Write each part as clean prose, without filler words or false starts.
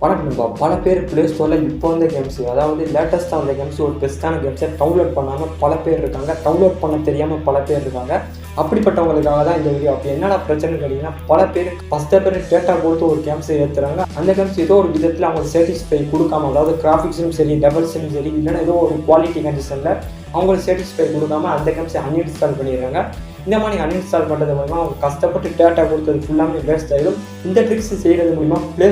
வணக்கம். பல பேர் PlayStore-ல இப்போ வந்த கேம்ஸ், அதாவது லேட்டஸ்ட்டாக வந்த கேம்ஸ், ஒரு பெஸ்ட்டான கேம்ஸை டவுன்லோட் பண்ணாமல் பல பேர் இருக்காங்க. டவுன்லோட் பண்ண தெரியாமல் பல பேர் இருக்காங்க. அப்படிப்பட்டவங்களுக்காக தான் இந்த வீடியோ. அப்போ என்னடா பிரச்சனை கேட்டிங்கன்னா, பல பேர் டேட்டா கொடுத்து ஒரு கேம்ஸை ஏற்றுறாங்க. அந்த கேம்ஸ் ஏதோ ஒரு விதத்தில் அவங்களுக்கு சாட்டிஸ்ஃபை கொடுக்காம, அதாவது கிராஃபிக்ஸும் சரி, லெவல்ஸும் சரி, இல்லைன்னா ஏதோ ஒரு குவாலிட்டி கண்டிஷனில் அவங்களுக்கு சாட்டிஸ்ஃபை கொடுக்காம அந்த கேம்ஸை அன்இன்ஸ்டால் பண்ணிடுறாங்க. இந்த மாதிரி அன்இன்ஸ்டால் பண்ணுறது மூலிமா அவங்க கஷ்டப்பட்டு டேட்டா கொடுத்தது ஃபுல்லாமே வேஸ்ட் ஆகிடும். இந்த ட்ரிக்ஸ் செய்கிறது மூலிமா ப்ளே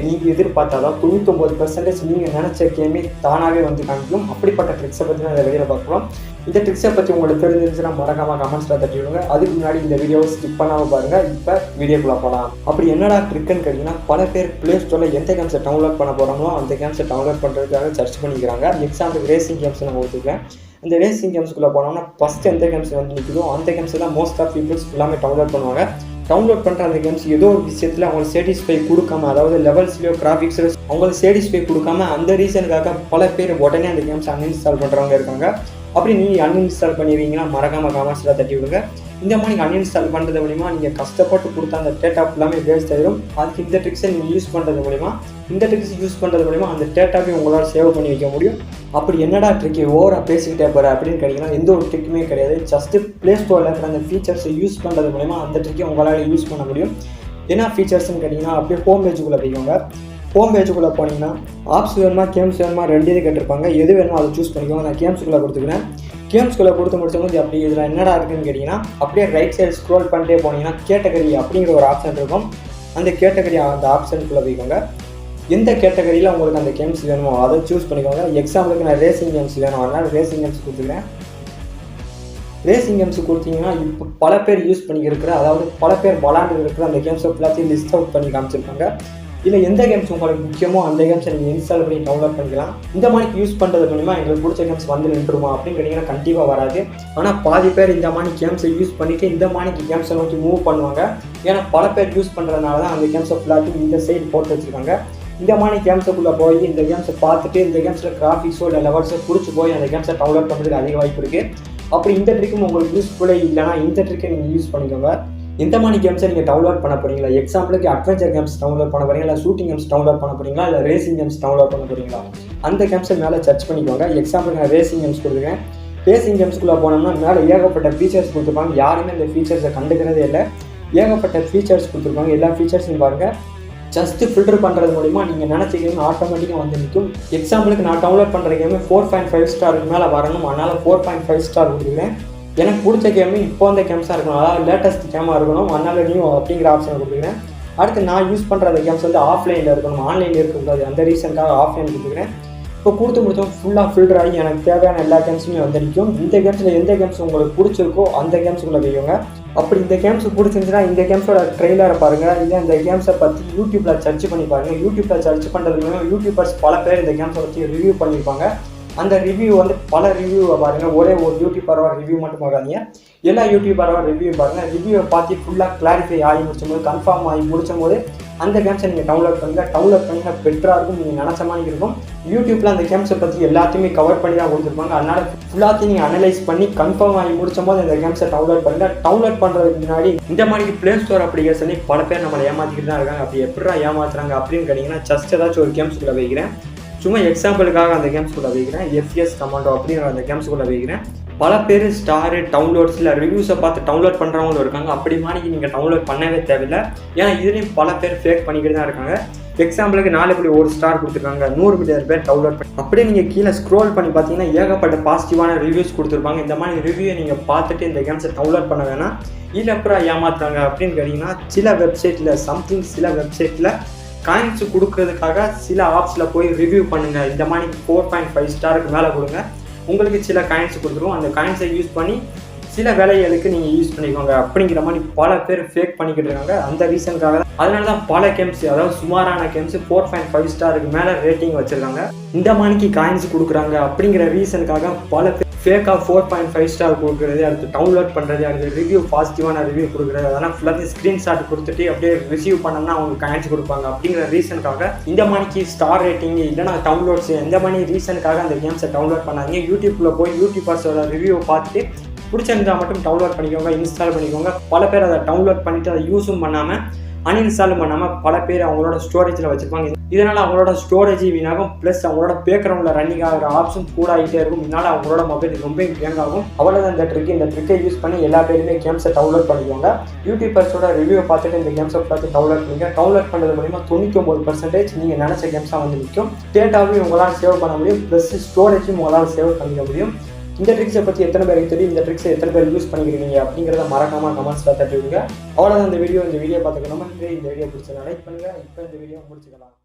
நீங்கள் எதிர்பார்த்தாதான் 99% நீங்கள் நினச்ச கேமே தானாகவே வந்து காமிக்கும். அப்படிப்பட்ட ட்ரிக்ஸை பற்றி தான் இந்த வீடியோவில் பார்க்கலாம். இந்த ட்ரிக்ஸை பற்றி உங்களுக்கு தெரிஞ்சிருந்துச்சுன்னா மறக்காமல் கமெண்ட்ஸில் தட்டி விடுங்க. அதுக்கு முன்னாடி இந்த வீடியோவை ஸ்கிப் பண்ணாமல் பாருங்கள். இப்போ வீடியோக்குள்ளே போகலாம். அப்படி என்னடா ட்ரிக்குன்னு கேட்டிங்கன்னா, பல பேர் ப்ளே எந்த கேம்ஸை டவுன்லோட் பண்ண போகிறாங்களோ அந்த கேம்ஸை டவுன்லோட் பண்ணுறதுக்காக சர்ச் பண்ணிக்கிறாங்க. எக்ஸாம்பிள் ரேசிங் கேம்ஸ் நான் கொடுத்துருக்கேன். இந்த ரேசிங் கேம்ஸ்குள்ளே போனோம்னா ஃபஸ்ட்டு எந்த கேம்ஸ் வந்து நிற்குதோ அந்த கேம்ஸை தான் மோஸ்ட் ஆஃப் பீப்புள்ஸ் எல்லாமே டவுன்லோட் பண்ணுவாங்க. டவுன்லோட் பண்ணுற அந்த கேம்ஸ் ஏதோ ஒரு விஷயத்தில் அவங்களுக்கு சாட்டிஸ்ஃபை கொடுக்காம, அதாவது லெவல்ஸ்லையோ கிராஃபிக்ஸ்லையோ அவங்களுக்கு சாட்டிஸ்ஃபை கொடுக்காம அந்த ரீசனுக்காக பல பேர் உடனே அந்த கேம்ஸ் அன்இன்ஸ்டால் பண்ணுறவங்க இருக்காங்க. அப்படி நீங்கள் அன்இன்ஸ்டால் பண்ணிடுவீங்கன்னா மறக்காமல் கமெண்ட்ஸில் தட்டி விடுங்க. இந்த மாதிரி அன்இன்ஸ்டால் பண்ணுறது மூலிமா நீங்கள் கஷ்டப்பட்டு கொடுத்த அந்த டேட்டா ஃபுல்லாமே வேஸ்ட் ஆகிடும். அதுக்கு இந்த ட்ரிக்ஸை நீங்கள் யூஸ் பண்ணுறது மூலிமா அந்த டேட்டாவே உங்களால் சேவ் பண்ணி வைக்க முடியும். அப்படி என்னடா ட்ரிக்கு ஓவராக பேசிக்கிட்டே போகிற அப்படின்னு கேட்டிங்கன்னா, எந்த ஒரு ட்ரிக்குமே கிடையாது. ஜஸ்ட்டு ப்ளே-ஸ்டோரில் இருக்கிற அந்த ஃபீச்சர்ஸை யூஸ் பண்ணுறது மூலிமா அந்த ட்ரிக்கை உங்களால் யூஸ் பண்ண முடியும். என்ன ஃபீச்சர்ஸ்ன்னு கேட்டிங்கன்னா, அப்படியே ஹோம் பேஜுக்குள்ளே போய்க்கோங்க. ஹோம் பேஜுக்குள்ளே போனீங்கன்னா ஆப்ஸ் வேணுமா கேம்ஸ் வேணுமா ரெண்டு இது கேட்டிருப்பாங்க. எது வேணுமோ அதை சூஸ் பண்ணிக்கோங்க. நான் கேம்ஸ்குள்ளே கொடுத்துக்கிறேன். கேம்ஸ்குள்ளே கொடுத்து முடிச்சபோது அப்படி இதில் என்னடா இருக்குன்னு கேட்டிங்கன்னா, அப்படியே ரைட் சைடு ஸ்க்ரோல் பண்ணிட்டே போனீங்கன்னா கேட்டகரி அப்படிங்கிற ஒரு ஆப்ஷன் இருக்கும். அந்த கேட்டகரி அந்த ஆப்ஷனுக்குள்ளே போய்க்கோங்க. எந்த கேட்டகரியில் உங்களுக்கு அந்த கேம்ஸ் வேணுமோ அதை சூஸ் பண்ணிக்கோங்க. எக்ஸாம்பிளுக்கு நான் ரேசிங் கேம்ஸ் வேணும், அதனால் ரேசிங் கேம்ஸ் கொடுத்துக்கிறேன். ரேசிங் கேம்ஸ் கொடுத்தீங்கன்னா இப்போ பல பேர் யூஸ் பண்ணிக்கிருக்கிற, அதாவது பல பேர் விளாண்டு இருக்கிற அந்த கேம்ஸை எல்லாத்தையும் லிஸ்ட் அவுட் பண்ணி காமிச்சிருப்பாங்க. இல்லை எந்த கேம்ஸ் உங்களுக்கு முக்கியமோ அந்த கேம்ஸை நீங்கள் இன்ஸ்டால் பண்ணி டவுன்லோட் பண்ணிக்கலாம். இந்த மாதிரி யூஸ் பண்ணுறது மூலிமா எங்களுக்கு பிடிச்ச கேம்ஸ் வந்து நின்றுமா அப்படின்னு கேட்டிங்கன்னா கண்டிப்பாக வராது. ஆனால் பாதி பேர் இந்த மாதிரி கேம்ஸை யூஸ் பண்ணிவிட்டு இந்த மாதிரி கேம்ஸை நோக்கி மூவ் பண்ணுவாங்க. ஏன்னா பல பேர் யூஸ் பண்ணுறதுனால தான் அந்த கேம்ஸை ஃபுல்லாத்தையும் இந்த சைடு போட்டு வச்சுருக்காங்க. இந்த மாதிரி கேம்ஸுக்குள்ளே போய் இந்த கேம்ஸை பார்த்துட்டு இந்த கேம்ஸில் கிராஃபிக்ஸோ இல்லை லெவல்ஸோ பிடிச்சி போய் அந்த கேம்ஸை டவுன்லோட் பண்ணுறதுக்கு அதிக வாய்ப்பு இருக்குது. அப்படி இந்த ட்ரிக்கும் உங்களுக்கு யூஸ்ஃபுல்லே இல்லைனா இந்த ட்ரிக்கை நீங்கள் யூஸ் பண்ணிக்கோங்க. எந்த மாதிரி கேம்ஸை நீங்கள் டவுன்லோட் பண்ண போகிறீங்களா? எக்ஸாம்பிளுக்கு அட்வென்ச்சர் கேம்ஸ் டவுன்லோட் பண்ண போகிறீங்களா, இல்லை ஷூட்டிங் கேம்ஸ் டவுன்லோட் பண்ண போகிறீங்களா, இல்லை ரேசிங் கேம்ஸ் டவுன்லோட் பண்ண போகிறீங்களா? அந்த கேம்ஸை மேலே சர்ச் பண்ணிக்கோங்க. எக்ஸாம்பிளுக்கு நான் ரேசிங் கேம்ஸ் கொடுத்துருக்கேன். ரேசிங் கேம்ஸ்குள்ளே போனோம்னா மேலே ஏகப்பட்ட ஃபீச்சர்ஸ் கொடுத்துருப்பாங்க. யாருமே இந்த ஃபீச்சர்ஸை கண்டுக்கிறதே இல்லை. ஏகப்பட்ட ஃபீச்சர்ஸ் கொடுத்துருப்பாங்க. எல்லா ஃபீச்சர்ஸையும் பாருங்கள். ஜஸ்ட்டு ஃபில்டர் பண்ணுறது மூலிமா நீங்கள் நினச்ச கேம் ஆட்டோமேட்டிக்காக வந்து நிற்கும். எக்ஸாம்பிளுக்கு நான் டவுன்லோட் பண்ணுற கேமு 4.5 ஸ்டாருக்கு மேலே வரணும், அதனால் 4.5 ஸ்டார் கொடுத்துருக்கேன். எனக்கு பிடிச்ச கேமு இப்போ அந்த கேம்ஸாக இருக்கணும், அதாவது லேட்டஸ்ட் கேமாக இருக்கணும், அதனால் நியூ அப்படிங்கிற ஆப்ஷனை கொடுத்துக்கிறேன். அடுத்து நான் யூஸ் பண்ணுற அந்த கேம்ஸ் வந்து ஆஃப்லைனில் இருக்கணும், ஆன்லைனில் இருக்கக்கூடாது. அந்த ரீசனுக்காக ஆஃப்லைன் கொடுத்துக்கிறேன். இப்போ கொடுத்து முடிச்சோம் ஃபுல்லாக ஃபில்டர் ஆகி எனக்கு தேவையான எல்லா கேம்ஸுமே வந்து நிற்கும். இந்த கேம்ஸில் எந்த கேம்ஸ் உங்களுக்கு பிடிச்சிருக்கோ அந்த கேம்ஸுக்குள்ளே வைக்கோங்க. அப்படி இந்த கேம்ஸ் பிடிச்சிருந்துச்சுன்னா இந்த கேம்ஸோட ட்ரெய்லரை பாருங்கள், இல்லை இந்த கேம்ஸை பற்றி யூடியூப்பில் சர்ச் பண்ணி பாருங்கள். யூடியூப்பில் சர்ச் பண்ணுறது மூலம் யூடியூபர்ஸ் பல பேர் இந்த கேம்ஸை பற்றி ரிவ்யூ பண்ணியிருப்பாங்க. அந்த ரிவ்யூ வந்து பல ரிவ்யூவை பாருங்கள். ஒரே ஒரு யூடியூபரோட ரிவ்யூ மட்டும் பார்க்காதீங்க, எல்லா யூடியூபரோட ரிவ்யூ பாருங்கள். ரிவ்யூவை பார்த்து ஃபுல்லாக கிளாரிஃபை ஆகி முடிச்சும்போது, கன்ஃபார்ம் ஆகி முடிச்சும்போது அந்த கேம்ஸை நீங்கள் டவுன்லோட் பண்ணிங்கன்னா பெட்டராக இருக்கும். நீங்கள் நினச்ச மாதிரி இருக்கும். யூடியூப்பில் அந்த கேம்ஸை பற்றி எல்லாத்தையுமே கவர் பண்ணி தான் கொடுத்துருப்பாங்க. அதனால் ஃபுல்லாத்தையும் நீங்கள் அனலைஸ் பண்ணி கன்ஃபார்ம் ஆகி முடிச்சும்போது இந்த கேம்ஸை டவுன்லோட் பண்ணுங்கள். டவுன்லோட் பண்ணுறதுக்கு முன்னாடி இந்த மாதிரி ப்ளே-ஸ்டோர் அப்ளிகேஷனே பல பேர் நம்மளை ஏமாற்றிக்கிட்டு தான் இருக்காங்க. அப்படி எப்படா ஏமாத்துறாங்க அப்படின்னு கேட்டிங்கன்னா, ஜஸ்ட் ஏதாச்சும் ஒரு கேம்ஸுக்குள்ளே வைக்கிறேன். சும்மா எக்ஸாம்பிளுக்காக அந்த கேம்ஸ்குள்ளே வைக்கிறேன். எஃப்எஸ் கமாண்டோ அப்படிங்கிற அந்த கேம்ஸுக்குள்ளே வைக்கிறேன். பல பேர் ஸ்டாரு டவுன்லோட்ஸில் ரிவ்யூஸை பார்த்து டவுன்லோட் பண்ணுறவங்களும் இருக்காங்க. அப்படி மாதிரி நீங்கள் டவுன்லோட் பண்ணவே தேவையில்லை. ஏன்னா இதுலேயும் பல பேர் ஃபேக் பண்ணிக்கிட்டு தான் இருக்காங்க. எக்ஸாம்பிளுக்கு 4.1 ஸ்டார் கொடுத்துருக்காங்க, 100 மில்லியன் பேர் டவுன்லோட் பண்ணி. அப்படியே நீங்கள் கீழே ஸ்க்ரோல் பண்ணி பார்த்தீங்கன்னா ஏகப்பட்ட பாசிட்டிவான ரிவ்யூஸ் கொடுத்துருப்பாங்க. இந்த மாதிரி ரிவ்யூவை நீங்கள் பார்த்துட்டு இந்த கேம்ஸை டவுன்லோட் பண்ண வேணாம். இல்லை அப்புறம் ஏமாத்துறாங்க அப்படின்னு கேட்டிங்கன்னா, சில வெப்சைட்டில் காயின்ஸ் கொடுக்கறதுக்காக சில ஆப்ஸில் போய் ரிவ்யூ பண்ணுங்கள். இந்த மாதிரி 4.5 ஸ்டாருக்கு மேலே கொடுங்க, உங்களுக்கு சில காயின்ஸ் கொடுத்துருவோம். அந்த காயின்ஸை யூஸ் பண்ணி சில வேலைகளுக்கு நீங்கள் யூஸ் பண்ணிக்கோங்க அப்படிங்கிற மாதிரி பல பேர் ஃபேக் பண்ணிக்கிட்டு இருக்காங்க. அந்த ரீசனுக்காக தான், அதனால தான் பல கேம்ஸ், அதாவது சுமாரான கேம்ஸ் 4.5 ஸ்டாருக்கு மேலே ரேட்டிங் வச்சுருக்காங்க. இந்த மாதிரிக்கு காயின்ஸ் கொடுக்குறாங்க அப்படிங்கிற ரீசனுக்காக பல பேர் ஃபேக்காக 4.5 ஸ்டார் கொடுக்குறது, அடுத்து டவுன்லோட் பண்ணுறது, அடுத்து ரிவ்யூ பாசிட்டிவான ரிவ்யூ கொடுக்குறது, அதெல்லாம் ஃபுல்லாக ஸ்க்ரீன்ஷாட் கொடுத்துட்டு அப்படியே ரிசீவ் பண்ணோம்னா அவங்க காயின்ஸ் கொடுப்பாங்க. அப்படிங்கிற ரீசனுக்காக இந்த மாதிரிக்கு ஸ்டார் ரேட்டிங் இல்லைனா டவுன்லோட்ஸ் இந்த மாதிரி ரீசனுக்காக அந்த கேம்ஸை டவுன்லோட் பண்ணாங்க. யூடியூப்பில் போய் யூடியூபர்ஸோட ரிவ்யூவை பார்த்துட்டு பிடிச்சிருந்தால் மட்டும் டவுன்லோட் பண்ணிக்கோங்க, இன்ஸ்டால் பண்ணிக்கோங்க. பல பேர் அதை டவுன்லோட் பண்ணிவிட்டு அதை யூஸும் பண்ணாமல் அன்இன்ஸ்டாலும் பண்ணாமல் பல பேர் அவங்களோட ஸ்டோரேஜில் வச்சுருப்பாங்க. இதனால் அவங்களோட ஸ்டோரேஜ் வீணாகும், ப்ளஸ் அவங்களோட பேக்ரவுண்டில் ரன்னிங் ஆகிற ஆப்ஷன் கூட ஆகிட்டே இருக்கும். இதனால் அவங்களோட மொபைல் ரொம்ப ஹேங் ஆகும். அவ்வளோதான் இந்த ட்ரிக்கை யூஸ் பண்ணி எல்லா பேருமே கேம்ஸை டவுன்லோட் பண்ணிக்கோங்க. யூடியூபர்ஸோட ரிவ்யூ பார்த்துட்டு இந்த கேம்ஸை பார்த்து டவுன்லோட் பண்ணிங்க. டவுன்லோட் பண்ணுறது மூலிமா 99% நீங்கள் நினச்ச கேம்ஸாக வந்து நிற்கும். டேட்டாவையும் உங்களால் சேவ் பண்ண முடியும், ப்ளஸ் ஸ்டோரேஜும் உங்களால் சேவ் பண்ணிக்க முடியும். இந்த ட்ரிக்ஸை பற்றி எத்தனை பேருக்கு தெரியும், இந்த ட்ரிக்ஸை எத்தனை பேர் யூஸ் பண்ணிக்கிறீங்க அப்படிங்கிறத மறக்காமல் கமெண்ட்ஸில் தட்டுவீங்க. அவ்வளோதான் இந்த வீடியோ பார்த்துக்கணும். இந்த வீடியோ பிடிச்சா லைக் பண்ணுங்கள். இப்போ இந்த வீடியோ முடிச்சுக்கலாம்.